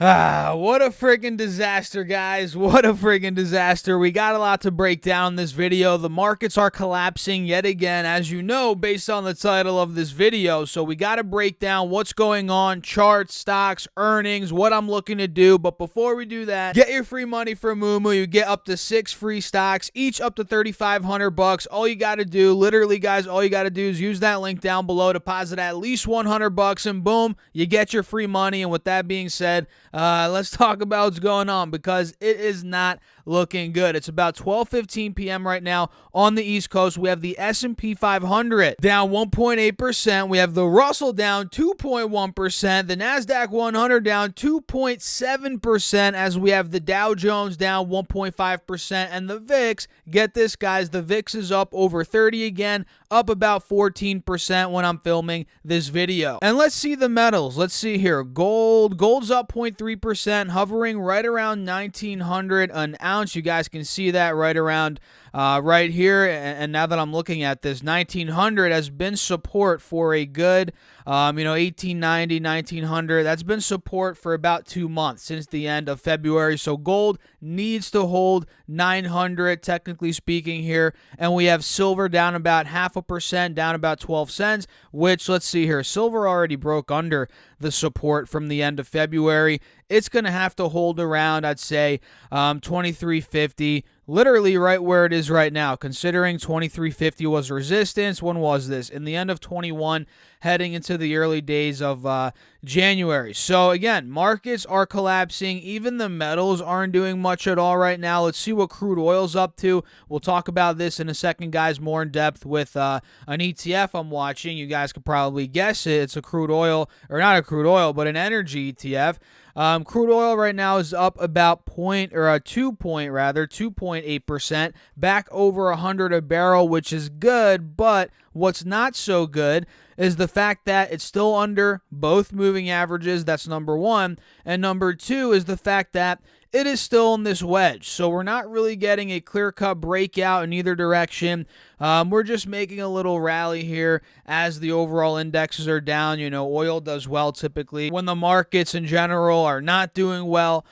What a friggin' disaster, guys. What a friggin' disaster. We got a lot to break down in this video. The markets are collapsing yet again, as you know, based on the title of this video. So we got to break down what's going on, charts, stocks, earnings, what I'm looking to do. But before we do that, get your free money from Moomoo. You get up to 6 free stocks, each up to $3,500. All you got to do, literally, guys, all you got to do is use that link down below, deposit at least $100, and boom, you get your free money. And with that being said, let's talk about what's going on, because it is not looking good. It's about 12:15 p.m. right now on the East Coast. We have the S&P 500 down 1.8%. We have the Russell down 2.1%. The NASDAQ 100 down 2.7%, as we have the Dow Jones down 1.5%. And the VIX, get this, guys, the VIX is up over 30 again, up about 14% when I'm filming this video. And let's see the metals. Let's see here. Gold's up 0.3%, hovering right around 1900 an ounce. You guys can see that right around right here. And now that I'm looking at this, 1900 has been support for a good 1890, 1900. That's been support for about 2 months, since the end of February. So gold needs to hold 900, technically speaking, here. And we have silver down about 0.5%, down about 12 cents, which, let's see here, silver already broke under the support from the end of February. It's going to have to hold around, I'd say, 23.50, literally right where it is right now, considering 23.50 was resistance. When was this? In the end of 21, heading into the early days of January. So again, markets are collapsing. Even the metals aren't doing much at all right now. Let's see what crude oil's up to. We'll talk about this in a second, guys, more in depth with an ETF I'm watching. You guys could probably guess it. It's a crude oil, or not a crude oil, but an energy ETF. Crude oil right now is up about 2.8%, back over 100 a barrel, which is good. But what's not so good is the fact that it's still under both moving averages. That's number one. And number two is the fact that it is still in this wedge. So we're not really getting a clear-cut breakout in either direction. We're just making a little rally here as the overall indexes are down. Oil does well typically when the markets in general are not doing well.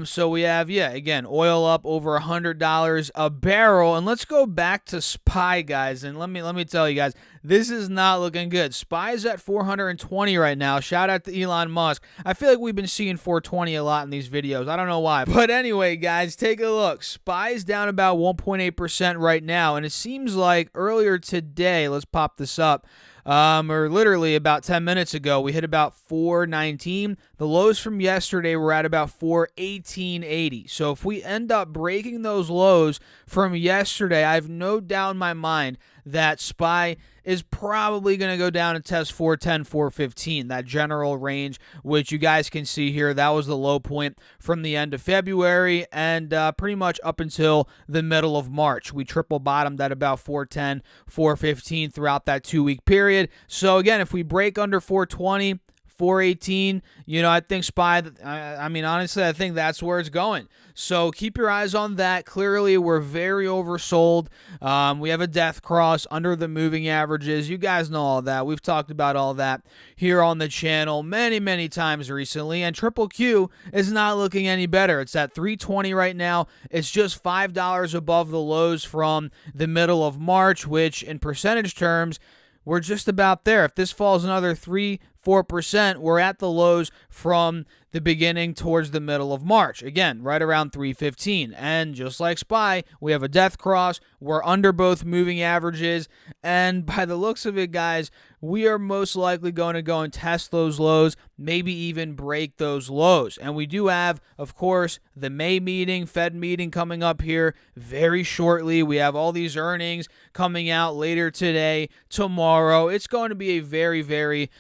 So we have, again, oil up over $100 a barrel. And let's go back to SPY, guys. And let me tell you guys, this is not looking good. SPY is at 420 right now. Shout out to Elon Musk. I feel like we've been seeing 420 a lot in these videos. I don't know why. But anyway, guys, take a look. SPY is down about 1.8% right now. And it seems like earlier today, let's pop this up, or literally about 10 minutes ago, we hit about 419. The lows from yesterday were at about 418.80. So if we end up breaking those lows from yesterday, I have no doubt in my mind that SPY is probably going to go down and test 410, 415, that general range, which you guys can see here. That was the low point from the end of February and pretty much up until the middle of March. We triple bottomed at about 410, 415 throughout that 2-week period. So again, if we break under 420, 418, I think SPY, honestly, I think that's where it's going. So keep your eyes on that. Clearly, we're very oversold. We have a death cross under the moving averages. You guys know all that. We've talked about all that here on the channel many, many times recently. And Triple Q is not looking any better. It's at 320 right now. It's just $5 above the lows from the middle of March, which in percentage terms, we're just about there. If this falls another 3-4%, we're at the lows from the beginning towards the middle of March. Again, right around 315. And just like SPY, we have a death cross. We're under both moving averages. And by the looks of it, guys, we are most likely going to go and test those lows, maybe even break those lows. And we do have, of course, the May meeting, Fed meeting coming up here very shortly. We have all these earnings coming out later today, tomorrow. It's going to be a very, very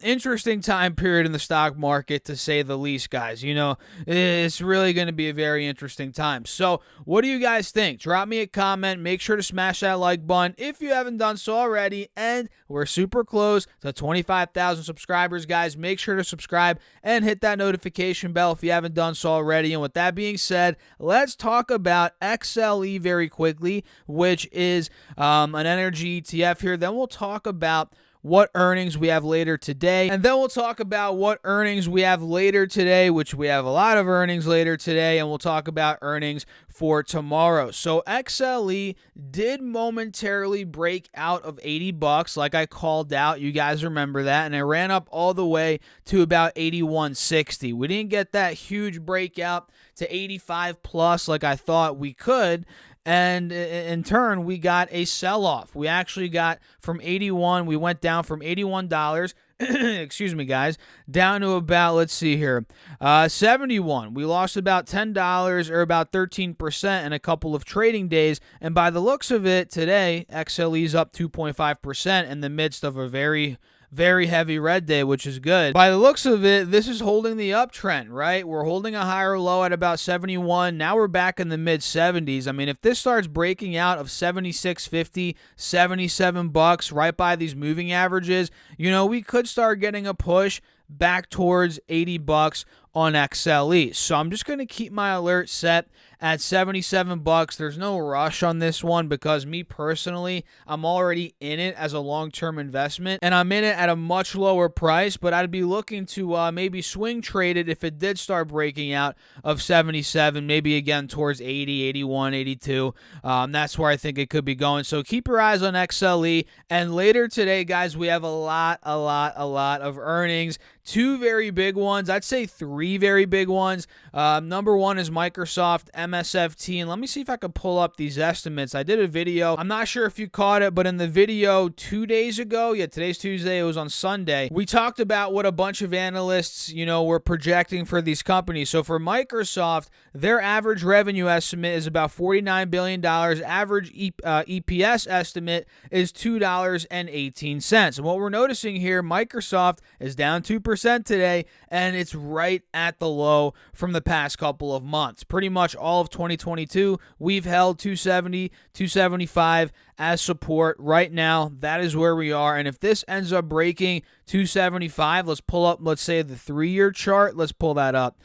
interesting time period in the stock market, to say the least, guys. It's really going to be a very interesting time. So what do you guys think? Drop me a comment. Make sure to smash that like button if you haven't done so already. And we're super close to 25,000 subscribers, guys. Make sure to subscribe and hit that notification bell if you haven't done so already. And with that being said, let's talk about XLE very quickly, which is an energy ETF here. Then we'll talk about what earnings we have later today, and then we'll talk about what earnings we have later today, which we have a lot of earnings later today, and we'll talk about earnings for tomorrow. So XLE did momentarily break out of $80 like I called out. You guys remember that, and it ran up all the way to about $81.60. We didn't get that huge breakout to 85 plus like I thought we could. And in turn, we got a sell-off. We actually got from 81, we went down from $81, excuse me, guys, down to about, let's see here, 71. We lost about $10 or about 13% in a couple of trading days. And by the looks of it, today, XLE is up 2.5% in the midst of a very heavy red day, which is good. By the looks of it, this is holding the uptrend, right? We're holding a higher low at about 71. Now we're back in the mid 70s. I mean, if this starts breaking out of 76.50, $77 right by these moving averages, we could start getting a push back towards $80 on XLE. So I'm just going to keep my alert set at $77. There's no rush on this one because me personally, I'm already in it as a long-term investment, and I'm in it at a much lower price, but I'd be looking to maybe swing trade it if it did start breaking out of 77, maybe again towards 80, 81, 82. That's where I think it could be going. So keep your eyes on XLE. And later today, guys, we have a lot of earnings. Two very big ones. I'd say three very big ones. Number one is Microsoft, MSFT, and let me see if I can pull up these estimates. I did a video. I'm not sure if you caught it, but in the video 2 days ago, today's Tuesday, it was on Sunday, we talked about what a bunch of analysts, were projecting for these companies. So for Microsoft, their average revenue estimate is about $49 billion. Average EPS estimate is $2.18. And what we're noticing here, Microsoft is down 2% today, and it's right at the low from the past couple of months. Pretty much all of 2022, we've held 270, 275 as support. Right now, that is where we are. And if this ends up breaking 275, let's pull up, let's say, the 3-year chart. Let's pull that up.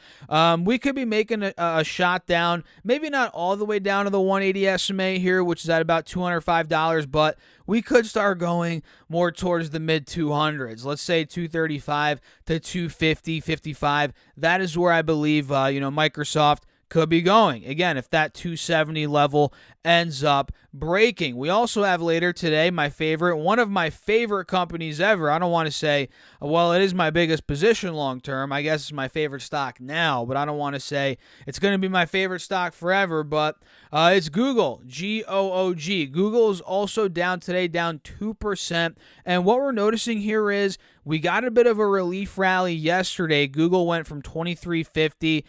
We could be making a shot down, maybe not all the way down to the 180 SMA here, which is at about $205, but we could start going more towards the mid 200s. Let's say 235 to 250, 55. That is where I believe, Microsoft could be going. Again, if that 270 level ends up breaking. We also have later today one of my favorite companies ever. I don't want to say, well, it is my biggest position long term. I guess it's my favorite stock now, but I don't want to say it's going to be my favorite stock forever, but it's Google, G-O-O-G. Google is also down today, down 2%. And what we're noticing here is we got a bit of a relief rally yesterday. Google went from 23.50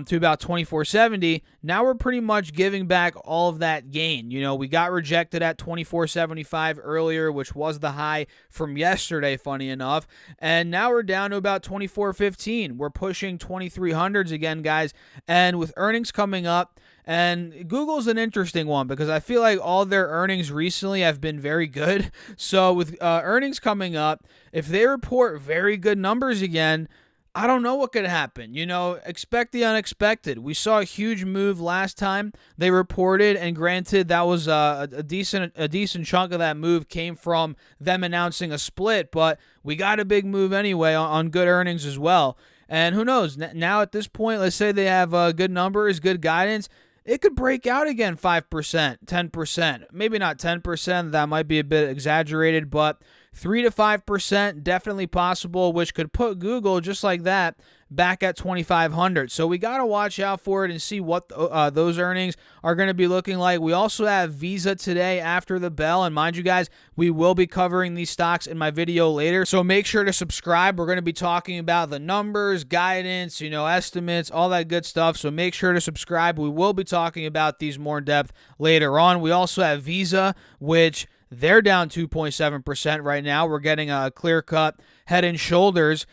to about 24.70. Now we're pretty much giving back all of that gain. We got rejected at 24.75 earlier, which was the high from yesterday, funny enough. And now we're down to about 24.15. We're pushing 2300s again, guys. And with earnings coming up, and Google's an interesting one because I feel like all their earnings recently have been very good. So with earnings coming up, if they report very good numbers again, I don't know what could happen. Expect the unexpected. We saw a huge move last time they reported, and granted, that was a decent chunk of that move came from them announcing a split, but we got a big move anyway on good earnings as well. And who knows? Now at this point, let's say they have good numbers, good guidance. It could break out again 5%, 10%. Maybe not 10%. That might be a bit exaggerated, but 3 to 5% definitely possible, which could put Google just like that back at 2,500. So we got to watch out for it and see what those earnings are going to be looking like. We also have Visa today after the bell. And mind you guys, we will be covering these stocks in my video later. So make sure to subscribe. We're going to be talking about the numbers, guidance, estimates, all that good stuff. So make sure to subscribe. We will be talking about these more in depth later on. We also have Visa, which they're down 2.7% right now. We're getting a clear-cut head and shoulders.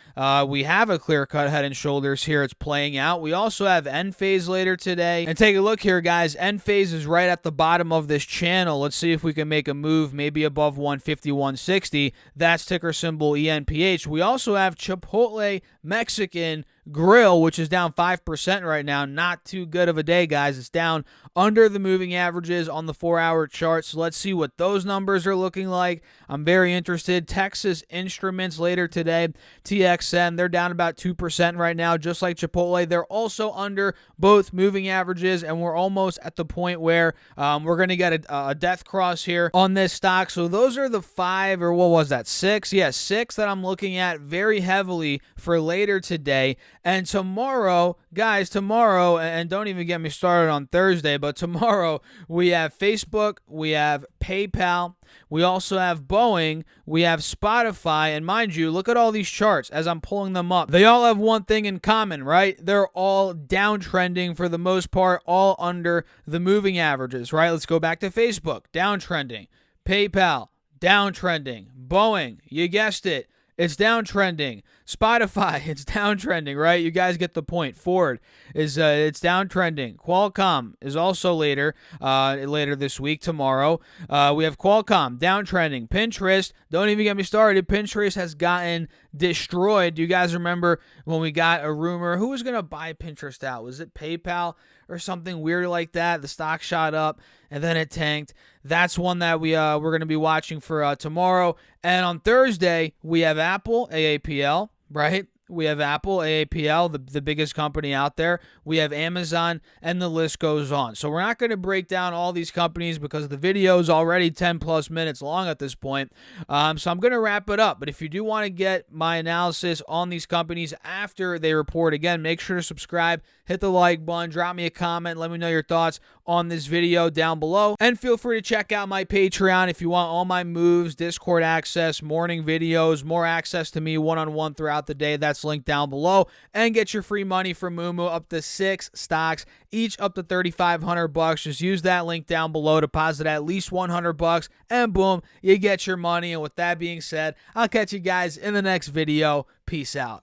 We have a clear-cut head and shoulders here. It's playing out. We also have end phase later today. And take a look here, guys. End phase is right at the bottom of this channel. Let's see if we can make a move maybe above 150, 160. That's ticker symbol ENPH. We also have Chipotle Mexican Grill, which is down 5% right now. Not too good of a day, guys. It's down under the moving averages on the 4-hour chart. So let's see what those numbers are looking like. I'm very interested. Texas Instruments later today. TXN, they're down about 2% right now, just like Chipotle. They're also under both moving averages, and we're almost at the point where we're going to get a death cross here on this stock. So those are the 5, or what was that, 6? Yeah, 6 that I'm looking at very heavily for later today. And tomorrow, guys, and don't even get me started on Thursday, but tomorrow we have Facebook, we have PayPal, we also have Boeing, we have Spotify, and mind you, look at all these charts as I'm pulling them up. They all have one thing in common, right? They're all downtrending for the most part, all under the moving averages, right? Let's go back to Facebook, downtrending. PayPal, downtrending. Boeing, you guessed it, it's downtrending. Spotify, it's downtrending, right? You guys get the point. Ford is it's downtrending. Qualcomm is also later this week, tomorrow. We have Qualcomm downtrending. Pinterest, don't even get me started. Pinterest has gotten destroyed. Do you guys remember when we got a rumor who was going to buy Pinterest out? Was it PayPal or something weird like that? The stock shot up and then it tanked. That's one that we're going to be watching for tomorrow. And on Thursday, we have Apple, AAPL, right? We have Apple, AAPL, the biggest company out there. We have Amazon, and the list goes on. So we're not going to break down all these companies because the video is already 10 plus minutes long at this point. So I'm going to wrap it up. But if you do want to get my analysis on these companies after they report, again, make sure to subscribe, hit the like button, drop me a comment, let me know your thoughts on this video down below. And feel free to check out my Patreon if you want all my moves, Discord access, morning videos, more access to me one-on-one throughout the day. That's linked down below. And get your free money from Moomoo up to 6 stocks, each up to $3,500. Just use that link down below, deposit at least $100, and boom, you get your money. And with that being said, I'll catch you guys in the next video. Peace out.